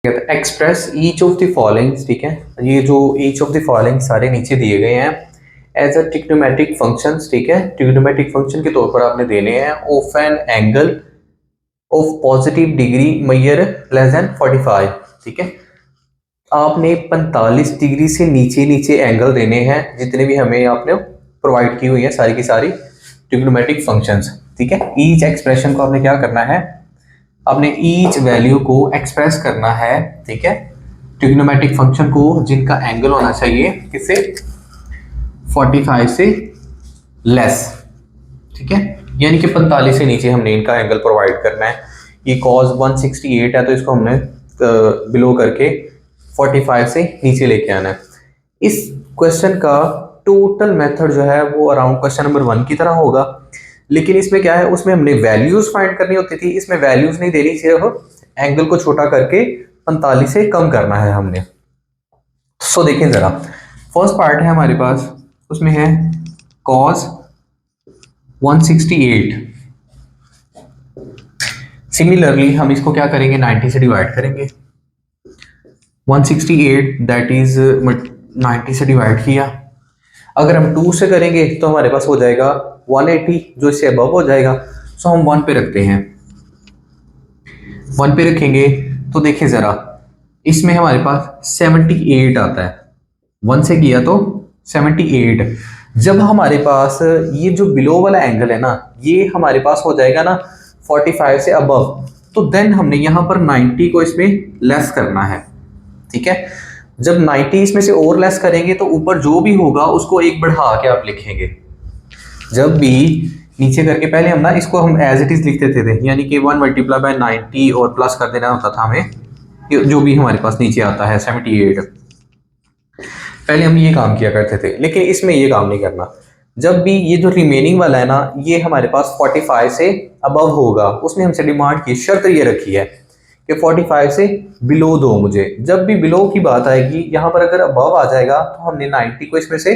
Express each of the following, ठीक है, ये जो ईच ऑफ द फॉलोइंग सारे नीचे दिए गए हैं एज अ ट्रिग्नोमेट्रिक फंक्शंस, ठीक है, ट्रिग्नोमेट्रिक फंक्शन के तौर पर आपने देने हैं of an angle of positive degree measure less than 45, ठीक है। आपने 45 डिग्री से नीचे नीचे एंगल देने हैं, जितने भी हमें आपने प्रोवाइड की हुई है सारी की सारी ट्रिग्नोमेट्रिक फंक्शंस, ठीक है। ईच एक्सप्रेशन को आपने क्या करना है, आपने ईच वैल्यू को एक्सप्रेस करना है, ठीक है, ट्रिग्नोमेट्रिक फंक्शन को जिनका एंगल होना चाहिए किससे, 45 से लेस, ठीक है, यानी कि 45 से नीचे हमने इनका एंगल प्रोवाइड करना है। ये कॉस 168 है तो इसको हमने बिलो करके 45 से नीचे लेके आना है। इस क्वेश्चन का टोटल मेथड जो है वो अराउंड क्वेश्चन नंबर 1 की तरह होगा, लेकिन इसमें क्या है, उसमें हमने वैल्यूज फाइंड करनी होती थी, इसमें वैल्यूज नहीं देनी, सिर्फ एंगल को छोटा करके 45 से कम करना है हमने। सो देखें जरा, फर्स्ट पार्ट है हमारे पास, उसमें है cos 168। सिमिलरली हम इसको क्या करेंगे, 90 से डिवाइड करेंगे। 168 दैट इज 90 से डिवाइड किया, अगर हम 2 से करेंगे तो हमारे पास हो जाएगा 180, जो इससे अबव हो जाएगा। सो हम 1 पे रखते हैं, 1 पे रखेंगे तो देखिए जरा, इसमें हमारे पास 78 आता है, 1 से किया तो 78। जब हमारे पास ये जो बिलो वाला एंगल है ना, ये हमारे पास हो जाएगा ना 45 से अबव, तो देन हमने यहाँ पर 90 को इसमें लेस करना है, ठीक है। जब 90 इसमें से और लेस करेंगे तो ऊपर जो भी होगा उसको एक बढ़ा के आप लिखेंगे। जब भी नीचे करके पहले हम ना इसको हम एज इट इज लिख देते थे, यानी कि 1 मल्टीप्लाई बाय 90 और प्लस कर देना होता था हमें, जो भी हमारे पास नीचे आता है 78। पहले हम ये काम किया करते थे, लेकिन इसमें ये काम नहीं करना। जब भी ये जो रिमेनिंग वाला है ना, ये हमारे पास 45 से अबव होगा, उसमें हमसे डिमांड की शर्त ये रखी है कि 45 से बिलो दो मुझे। जब भी बिलो की बात आएगी, यहाँ पर अगर अबव आ जाएगा तो हमने 90 को इसमें से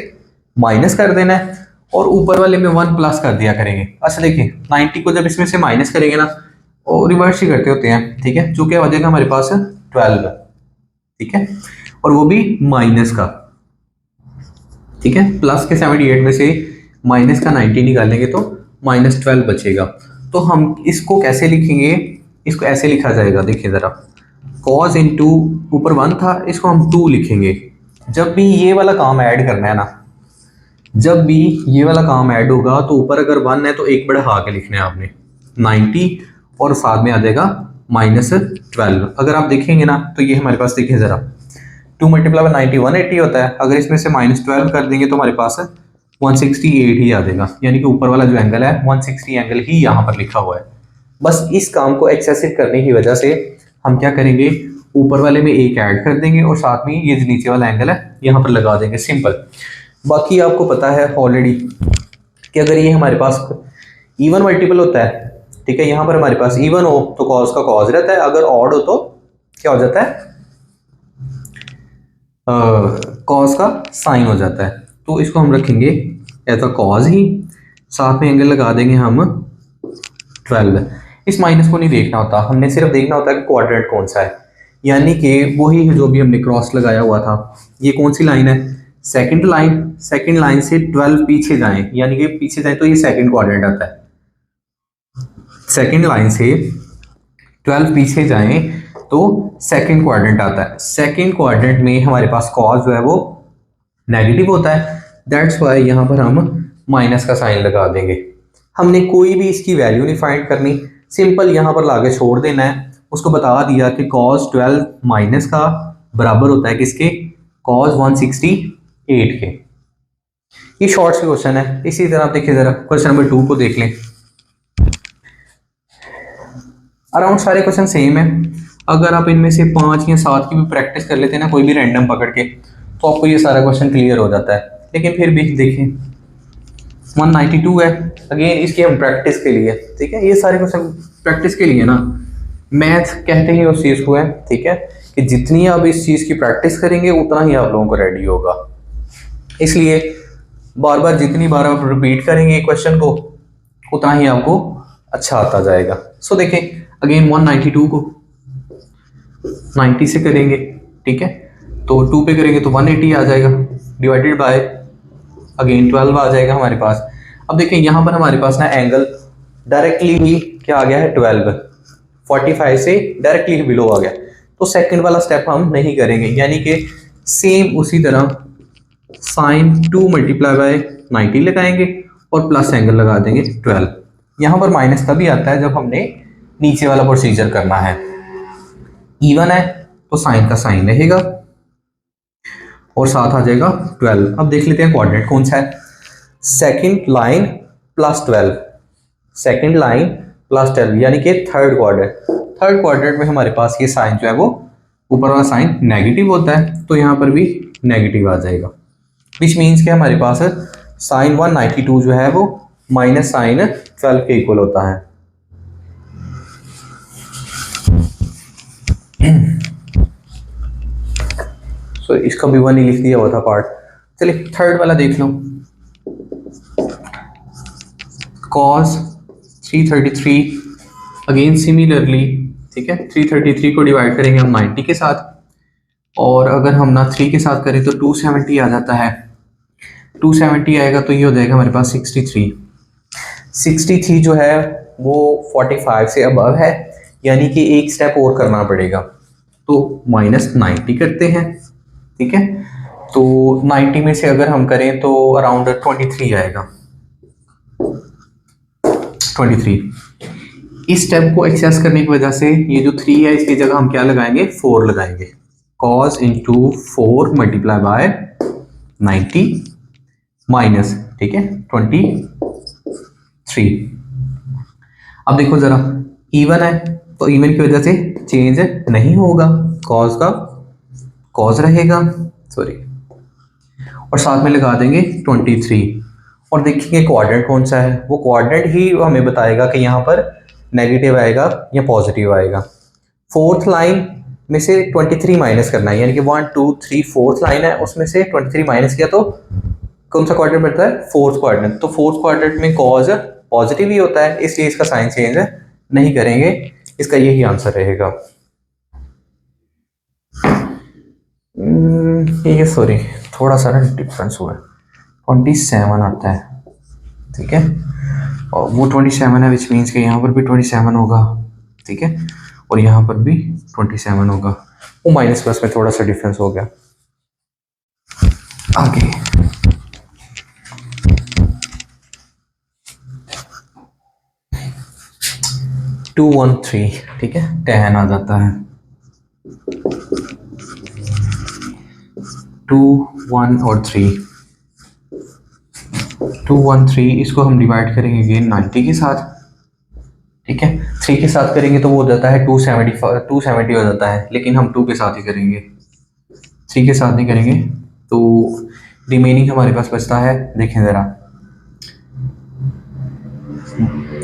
माइनस कर देना है और ऊपर वाले में 1 प्लस कर दिया करेंगे। अच्छा देखिए, 90 को जब इसमें से माइनस करेंगे ना, और रिवर्स ही करते होते हैं, ठीक है, जो क्या हो जाएगा हमारे पास 12, ठीक है, और वो भी माइनस का, ठीक है, प्लस के 78 में से माइनस का 90 निकालेंगे तो -12 बचेगा। तो हम इसको कैसे लिखेंगे, इसको ऐसे लिखा जाएगा, देखिए जरा, cos इंटू ऊपर 1 था, इसको हम 2 लिखेंगे। जब भी ये वाला काम ऐड करना है ना, जब भी ये वाला काम ऐड होगा तो ऊपर अगर 1 है तो एक बढ़ा के लिखना है आपने 90, और साथ में आ जाएगा -12। अगर आप देखेंगे ना तो ये हमारे पास, देखिए जरा, 2 मल्टीप्लाई बाय 90 180 होता है, अगर इसमें से -12 कर देंगे तो हमारे पास 168 ही आ जाएगा, यानी कि ऊपर वाला जो एंगल है 160 एंगल ही यहाँ पर लिखा हुआ है। बस इस काम को एक्सेसिव करने की वजह से हम क्या करेंगे, ऊपर वाले में एक ऐड कर देंगे और साथ में ये जो नीचे वाला एंगल है यहाँ पर लगा देंगे, सिंपल। बाकी आपको पता है ऑलरेडी कि अगर ये हमारे पास इवन मल्टीपल होता है, ठीक है, यहाँ पर हमारे पास इवन हो तो कॉस का कॉस रहता है, अगर ऑड हो तो क्या हो जाता है, कॉस का साइन हो जाता है। तो इसको हम रखेंगे एज अ कॉस ही, साथ में एंगल लगा देंगे हम 12। इस माइनस को नहीं देखना होता, हमने सिर्फ देखना होता है कि क्वाड्रेंट कौन सा है, यानी कि वही जो भी हमने क्रॉस लगाया हुआ था। ये कौन सी लाइन है, सेकंड लाइन, सेकंड लाइन से 12 पीछे जाएं, यानी कि पीछे जाएं तो ये सेकंड क्वाड्रेंट आता है। सेकंड लाइन से 12 पीछे जाएं तो सेकंड क्वाड्रेंट आता है। सेकंड क्वाड्रेंट में हमारे पास कॉस जो है वो नेगेटिव होता है, दैट्स वाई यहाँ पर हम माइनस का साइन लगा देंगे। हमने कोई भी इसकी वैल्यू नहीं फाइंड करनी, सिंपल यहाँ पर लाके छोड़ देना है। उसको बता दिया कि cos 12 माइनस का बराबर होता है किसके, cos 168 के। ये शॉर्ट से क्वेश्चन है। इसी तरह आप देखिए जरा, क्वेश्चन नंबर 2 को देख लें। अराउंड सारे क्वेश्चन सेम है, अगर आप इनमें से 5 या 7 की भी प्रैक्टिस कर लेते हैं ना, कोई भी रैंडम पकड़ के, तो आपको ये सारा क्वेश्चन क्लियर हो जाता है। लेकिन फिर भी देखिए 192 है, अगेन इसकी हम प्रैक्टिस के लिए, ठीक है, ये सारे क्वेश्चन प्रैक्टिस के लिए ना, मैथ कहते ही उस चीज़ को है, ठीक है, कि जितनी आप इस चीज़ की प्रैक्टिस करेंगे उतना ही आप लोगों को रेडी होगा। इसलिए बार बार जितनी बार आप रिपीट करेंगे क्वेश्चन को, उतना ही आपको अच्छा आता जाएगा। सो देखें अगेन 192 को, 90 से करेंगे, ठीक है, तो 2 पे करेंगे तो 180 आ जाएगा, डिवाइडेड बाय अगेन 12 आ जाएगा हमारे पास। अब देखें यहाँ पर हमारे पास ना एंगल डायरेक्टली भी क्या आ गया है 12, 45 से डायरेक्टली बिलो आ गया। तो सेकंड वाला स्टेप हम नहीं करेंगे, यानी कि सेम उसी तरह साइन 2 मल्टीप्लाई बाय 90 लगाएंगे और प्लस एंगल लगा देंगे 12। यहाँ पर माइनस तभी आता है जब हमने नीचे वाला प्रोसीजर करना है। इवन है तो साइन का साइन रहेगा और साथ आ जाएगा 12। अब देख लेते हैं कोऑर्डिनेट कौन सा है। Second line plus 12, second line plus 12 यानी कि थर्ड क्वाड्रेंट। थर्ड क्वाड्रेंट में हमारे पास ये साइन जो है वो ऊपर वाला साइन नेगेटिव होता है, तो यहाँ पर भी नेगेटिव आ जाएगा, विच मीन्स कि हमारे पास साइन 192 जो है वो माइनस साइन 12 के इक्वल होता है। सो इसका भी 1 ही लिख दिया हुआ था पार्ट। चलिए थर्ड वाला देख लो। cos 333 अगेन सिमिलरली, ठीक है, 333 को डिवाइड करेंगे हम 90 के साथ, और अगर हम ना 3 के साथ करें तो 270 आ जाता है। 270 आएगा तो ये हो जाएगा हमारे पास 63। 63 जो है वो 45 से अबव है, यानी कि एक स्टेप और करना पड़ेगा, तो -90 करते हैं, ठीक है। तो 90 में से अगर हम करें तो अराउंड 23 आएगा, 23। इस स्टेप को एक्सेस करने की वजह से ये जो 3 है इसकी जगह हम क्या लगाएंगे, 4 लगाएंगे। cos into 4 multiply by 90 minus, ठीक है, 23। अब देखो जरा, इवन है तो इवन की वजह से चेंज नहीं होगा, cos का cos रहेगा, सॉरी, और साथ में लगा देंगे 23 और देखेंगे क्वाड्रेंट कौन सा है। वो क्वाड्रेंट ही हमें बताएगा कि यहाँ पर नेगेटिव आएगा या पॉजिटिव आएगा। फोर्थ लाइन में से 23 माइनस करना है, यानी कि 1 2 3 फोर्थ लाइन है, उसमें से 23 माइनस किया तो कौन सा क्वाड्रेंट बनता है, फोर्थ क्वाड्रेंट। तो फोर्थ क्वाड्रेंट में कॉज पॉजिटिव ही होता है, इसलिए इसका साइन चेंज नहीं करेंगे, इसका यही आंसर रहेगा। ये सॉरी थोड़ा सा ना डिफरेंस हुआ है, 27 आता है, ठीक है, और वो 27 है, विच मीन्स कि यहाँ पर भी 27 होगा, ठीक है, और यहाँ पर भी 27 होगा। वो माइनस प्लस में थोड़ा सा डिफरेंस हो गया। आगे 213, ठीक है, 10 आ जाता है। 2 1 और 3, 213 इसको हम डिवाइड करेंगे अगेन 90 के साथ, ठीक है। 3 के साथ करेंगे तो वो हो जाता है 270 हो जाता है, लेकिन हम 2 के साथ ही करेंगे, 3 के साथ नहीं करेंगे। तो रिमेनिंग हमारे पास बचता है, देखें ज़रा,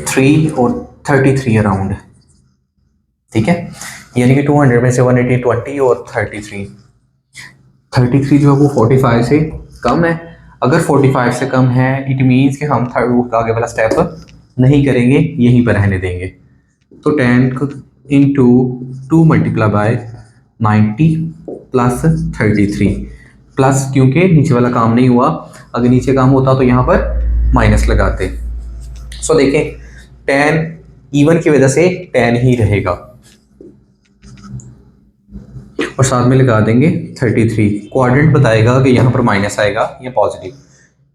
3 और 33 अराउंड, ठीक है, यानी कि 200 में से 180 20 और 33 जो है वो 45 से कम है। अगर 45 से कम है इट मीन्स कि हम थर्ड आगे वाला स्टेप नहीं करेंगे, यहीं पर रहने देंगे। तो 10 into 2 multiply by 90 plus 33 plus, क्योंकि नीचे वाला काम नहीं हुआ, अगर नीचे काम होता तो यहाँ पर माइनस लगाते। सो देखें 10 इवन की वजह से 10 ही रहेगा और साथ में लगा देंगे 33। क्वाड्रेंट बताएगा कि यहाँ पर माइनस आएगा या पॉजिटिव।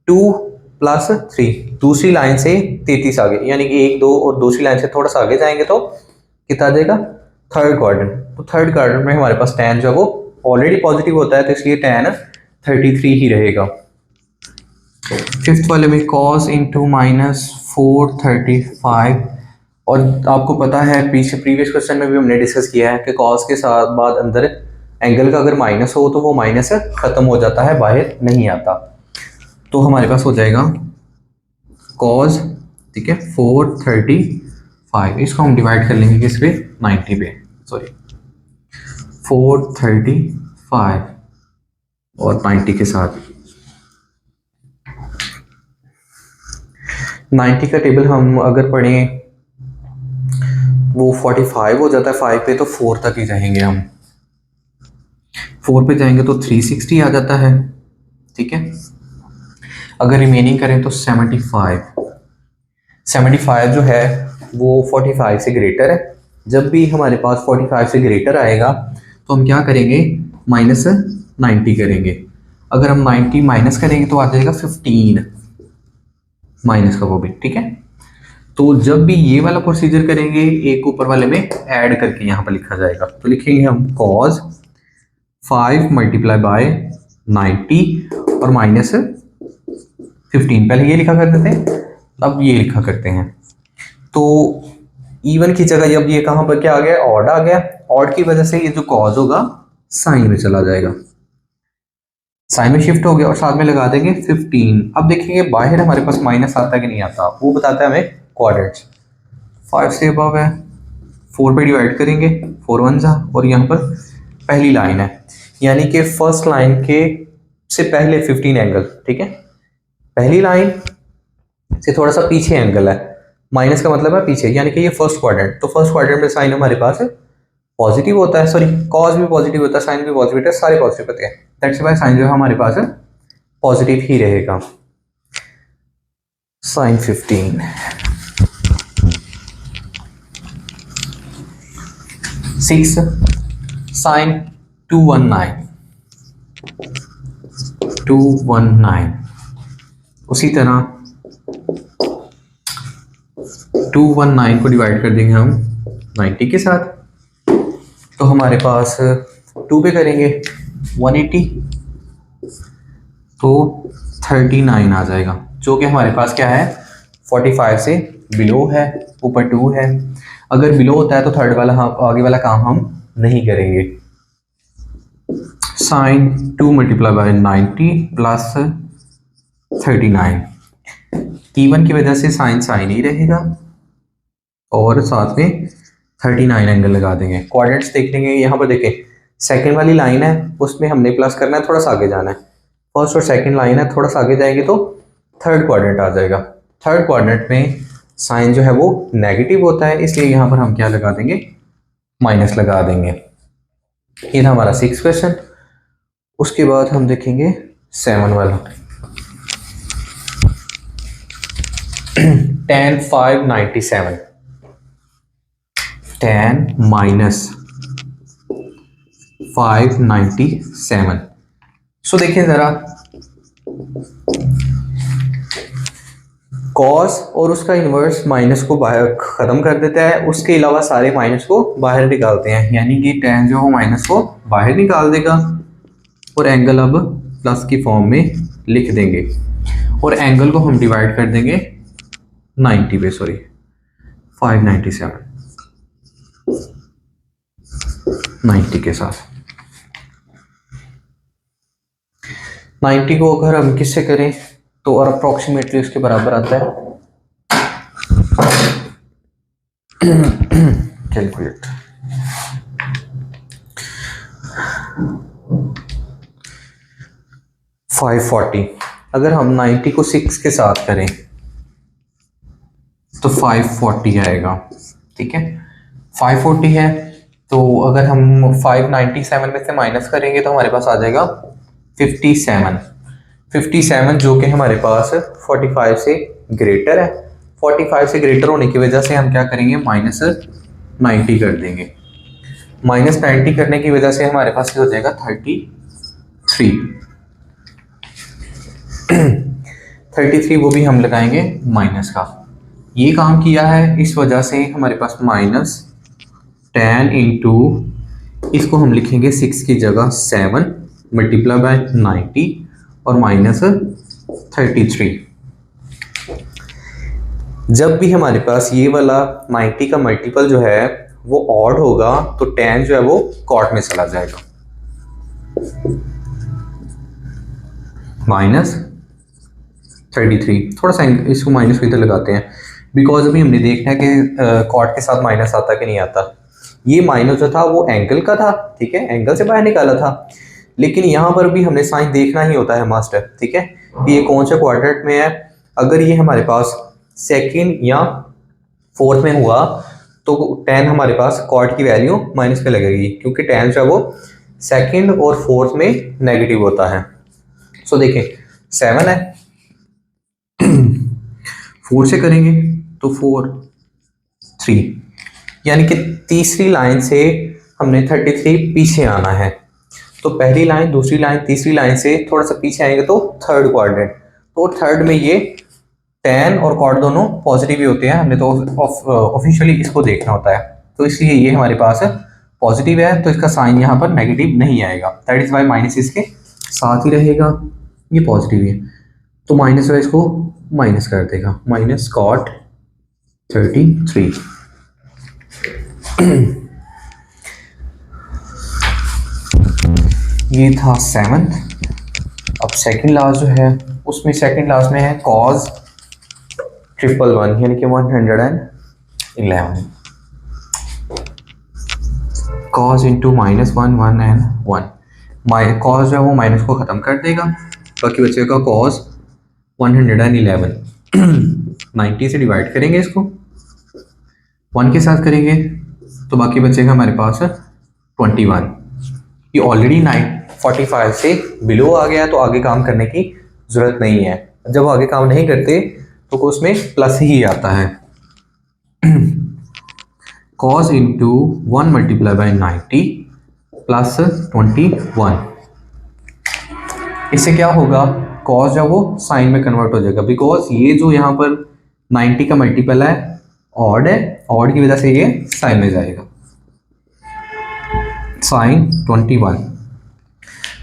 2 प्लस 3 दूसरी लाइन से 33 आगे, यानी कि 1 2 और दूसरी लाइन से थोड़ा सा आगे जाएंगे तो कितना आ जाएगा, थर्ड क्वाड्रेंट। तो थर्ड क्वाड्रेंट में हमारे पास tan जो है वो ऑलरेडी पॉजिटिव होता है, तो इसलिए tan 33 ही रहेगा। फिफ्थ वाले में cos इंटू माइनस 435, और आपको पता है पीछे प्रीवियस क्वेश्चन में भी हमने डिस्कस किया है कि cos के साथ बाद अंदर एंगल का अगर माइनस हो तो वो माइनस खत्म हो जाता है, बाहर नहीं आता। तो हमारे पास हो जाएगा cos, ठीक है, 435, इसको हम डिवाइड कर लेंगे किस पे, 90 पे, सॉरी 435 और 90 के साथ। 90 का टेबल हम अगर पढ़ें वो 45 हो जाता है 5 पे, तो 4 तक ही रहेंगे हम, 4 पे जाएंगे तो 360 आ जाता है, ठीक है। अगर रिमेनिंग करें तो 75 जो है वो 45 से ग्रेटर है। जब भी हमारे पास 45 से ग्रेटर आएगा तो हम क्या करेंगे, -90 करेंगे। अगर हम 90 माइनस करेंगे तो आ जाएगा 15 माइनस का वो भी, ठीक है। तो जब भी ये वाला प्रोसीजर करेंगे, एक ऊपर वाले में ऐड करके यहाँ पर लिखा जाएगा। तो लिखेंगे हम cos 5 मल्टीप्लाई बाय 90 और -15। पहले ये लिखा करते थे, अब ये लिखा करते हैं। तो इवन की जगह अब ये कहाँ पर क्या आ गया, ऑड आ गया। ऑड की वजह से ये जो कॉज होगा साइन में चला जाएगा, साइन में शिफ्ट हो गया और साथ में लगा देंगे 15। अब देखेंगे बाहर हमारे पास माइनस आता है कि नहीं आता, वो बताता है हमें क्वाड्रेंट्स। 5 से अबव है, 4 पे डिवाइड करेंगे, 4 1 जा, और यहाँ पर पहली लाइन है, यानी कि फर्स्ट लाइन के से पहले 15 एंगल, ठीक है। पहली लाइन से थोड़ा सा पीछे एंगल है, माइनस का मतलब है पीछे, यानी कि ये फर्स्ट क्वाड्रेंट। तो फर्स्ट क्वाड्रेंट में साइन हमारे पास पॉजिटिव होता है, सॉरी कॉस भी पॉजिटिव होता है, साइन भी पॉजिटिव होता है, सारे पॉजिटिव होते हैं। दैट्स व्हाई साइन जो है हमारे पास पॉजिटिव ही रहेगा। साइन 15 6 साइन 219 उसी तरह 219 को डिवाइड कर देंगे हम 90 के साथ, तो हमारे पास 2 पे करेंगे 180 तो 39 आ जाएगा, जो कि हमारे पास क्या है 45 से बिलो है, ऊपर 2 है। अगर बिलो होता है तो थर्ड वाला हम आगे वाला काम हम नहीं करेंगे। Sine 2 multiply by 90 plus 39, even की वजह से साइन साइन ही रहेगा और साथ में 39 एंगल लगा देंगे। क्वाड्रेंट्स देख लेंगे, यहाँ पर देखें सेकंड वाली लाइन है उसमें हमने प्लस करना है, थोड़ा सा आगे जाना है। फर्स्ट और सेकंड लाइन है, थोड़ा सा आगे जाएंगे तो थर्ड क्वाड्रेंट आ जाएगा। थर्ड क्वाड्रेंट में साइन जो है वो नेगेटिव होता है, इसलिए यहाँ पर हम क्या लगा देंगे, माइनस लगा देंगे। ये था हमारा 6 क्वेश्चन। उसके बाद हम देखेंगे 7 वाला। tan 597 tan minus 597। सो देखिए जरा, कॉस और उसका इन्वर्स माइनस को बाहर खत्म कर देता है, उसके अलावा सारे माइनस को बाहर निकालते हैं, यानी कि tan जो हो माइनस को बाहर निकाल देगा और एंगल अब प्लस की फॉर्म में लिख देंगे और एंगल को हम डिवाइड कर देंगे 90 पे, सॉरी 597 90 के साथ। 90 को अगर हम किससे करें तो और अप्रोक्सीमेटली उसके बराबर आता है, कैलकुलेट 540। अगर हम 90 को 6 के साथ करें तो 540 आएगा, ठीक है। 540 है तो अगर हम 597 में से माइनस करेंगे तो हमारे पास आ जाएगा 57 जो कि हमारे पास 45 से ग्रेटर है। 45 से ग्रेटर होने की वजह से हम क्या करेंगे, -90 कर देंगे। -90 करने की वजह से हमारे पास हो जाएगा 33 वो भी हम लगाएंगे माइनस का। ये काम किया है, इस वजह से हमारे पास -10 इंटू, इसको हम लिखेंगे 6 की जगह 7 मल्टीप्लाई बाय 90 और -33। जब भी हमारे पास ये वाला 90 का मल्टीपल जो है वो ऑड होगा तो tan जो है वो कॉट में चला जाएगा, -33। थोड़ा सा इसको माइनस को इधर लगाते हैं बिकॉज अभी हमने देखना है कि कॉट के साथ माइनस आता कि नहीं आता। ये माइनस जो था वो एंगल का था, ठीक है, एंगल से बाहर निकाला था, लेकिन यहाँ पर भी हमने साइन देखना ही होता है मास्टर, ठीक है, कि ये कौन सा क्वाड्रेंट में है। अगर ये हमारे पास सेकंड या फोर्थ में हुआ तो tan हमारे पास कॉट की वैल्यू माइनस पे लगेगी, क्योंकि tan जो है वो सेकंड और फोर्थ में नेगेटिव होता है। सो देखें 7 है, 4 से करेंगे तो 4 3, यानी कि तीसरी लाइन से हमने 33 पीछे आना है। तो पहली लाइन, दूसरी लाइन, तीसरी लाइन से थोड़ा सा पीछे आएंगे तो थर्ड क्वाड्रेंट। तो थर्ड में ये tan और cot दोनों पॉजिटिव ही होते हैं, हमने तो ऑफिशियली इसको देखना होता है। तो इसलिए ये हमारे पास पॉजिटिव है, तो इसका साइन यहाँ पर नेगेटिव नहीं आएगा। दैट इज वाई माइनस इसके साथ ही रहेगा, ये पॉजिटिव है तो माइनस वाइज को माइनस कर देगा, माइनस cot 33। ये था 7th। अब सेकंड लास्ट जो है उसमें सेकंड लास्ट में है cos 111 यानी कि 111 cos इंटू -1 1 and 1 cos जो है वो माइनस को ख़त्म कर देगा, बाकी बचेगा cos 111। 90 से डिवाइड करेंगे इसको, 1 के साथ करेंगे तो बाकी बचेगा हमारे पास 21। ये ऑलरेडी 945 से बिलो आ गया तो आगे काम करने की ज़रूरत नहीं है। जब आगे काम नहीं करते तो उसमें प्लस ही आता है। cos into 1 multiply by 90 plus 21। इससे क्या होगा, cos जो वो साइन में कन्वर्ट हो जाएगा, बिकॉज ये जो यहाँ पर 90 का मल्टीपल है ऑड है, ऑड की वजह से ये साइन में जाएगा, साइन 21।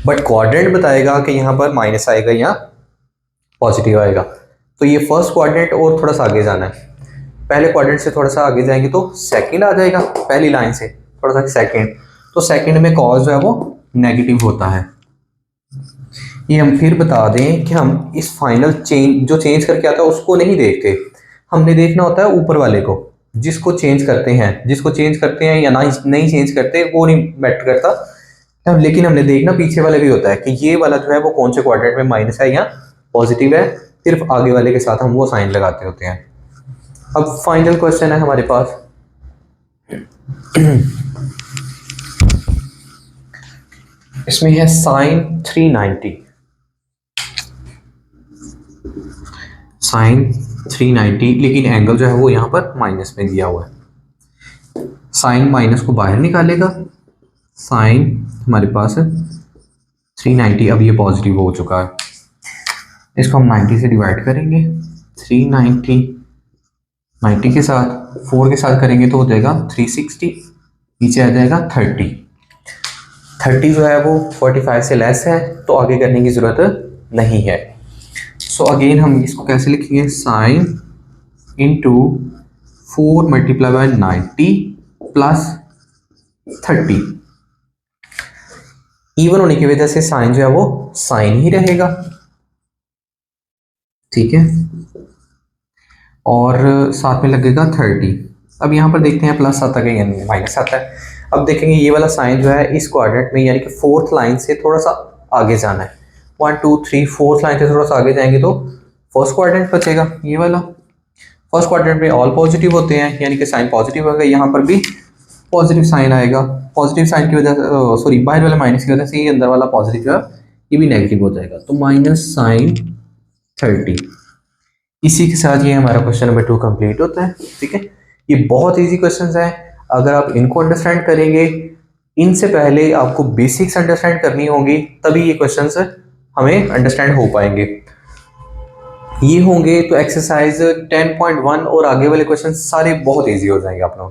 बट क्वाड्रेंट बताएगा कि यहाँ पर माइनस आएगा या पॉजिटिव आएगा। तो ये फर्स्ट क्वाड्रेंट और थोड़ा सा आगे जाना है, पहले क्वाड्रेंट से थोड़ा सा आगे जाएंगे तो सेकंड आ जाएगा, पहली लाइन से थोड़ा सा सेकंड। तो सेकंड में cos जो है वो नेगेटिव होता है। ये हम फिर बता दें कि हम इस फाइनल चेंज जो चेंज करके आता है उसको नहीं देखते, हमने देखना होता है ऊपर वाले को, जिसको चेंज करते हैं या नहीं चेंज करते वो नहीं मैटर करता, लेकिन हमने देखना पीछे वाले भी होता है कि ये वाला जो है वो कौन से क्वाड्रेंट में माइनस है या पॉजिटिव है, सिर्फ आगे वाले के साथ हम वो साइन लगाते होते हैं। अब फाइनल क्वेश्चन है हमारे पास, इसमें है साइन 390। साइन 390, लेकिन एंगल जो है वो यहाँ पर माइनस में दिया हुआ है। साइन माइनस को बाहर निकालेगा, साइन हमारे पास 390, अब ये पॉजिटिव हो चुका है, इसको हम 90 से डिवाइड करेंगे। 390 90 के साथ 4 के साथ करेंगे तो हो जाएगा 360, नीचे आ जाएगा 30 जो है वो 45 से लेस है तो आगे करने की ज़रूरत नहीं है। सो अगेन हम इसको कैसे लिखेंगे, sine into 4 multiply by 90 plus 30। Even होने की वजह से साइन जो है वो साइन ही रहेगा, ठीक है, और साथ में लगेगा 30। अब यहाँ पर देखते हैं प्लस आता है या माइनस आता है। अब देखेंगे ये वाला साइन जो है इस क्वाड्रेंट में यानी कि फोर्थ लाइन से थोड़ा सा आगे जाना है, 1 2 3 फोर्थ लाइन से थोड़ा सा आगे जाएंगे तो फर्स्ट क्वाड्रेंट बचेगा, ये वाला। फर्स्ट क्वाड्रेंट में ऑल पॉजिटिव होते हैं यानी कि साइन पॉजिटिव होगा, यहाँ पर भी पॉजिटिव साइन आएगा। पॉजिटिव साइन की वजह से सॉरी बाहर वाला माइनस की वजह से ये अंदर वाला पॉजिटिव जो है ये भी नेगेटिव हो जाएगा, तो माइनस साइन 30। इसी के साथ ये हमारा क्वेश्चन नंबर 2 कंप्लीट होता है, ठीक है। ये बहुत इजी क्वेश्चंस हैं, अगर आप इनको अंडरस्टैंड करेंगे, इनसे पहले आपको बेसिक्स अंडरस्टैंड करनी होगी तभी ये क्वेश्चंस हमें अंडरस्टैंड हो पाएंगे। ये होंगे तो एक्सरसाइज 10.1 और आगे वाले क्वेश्चन सारे बहुत इजी हो जाएंगे आप लोगों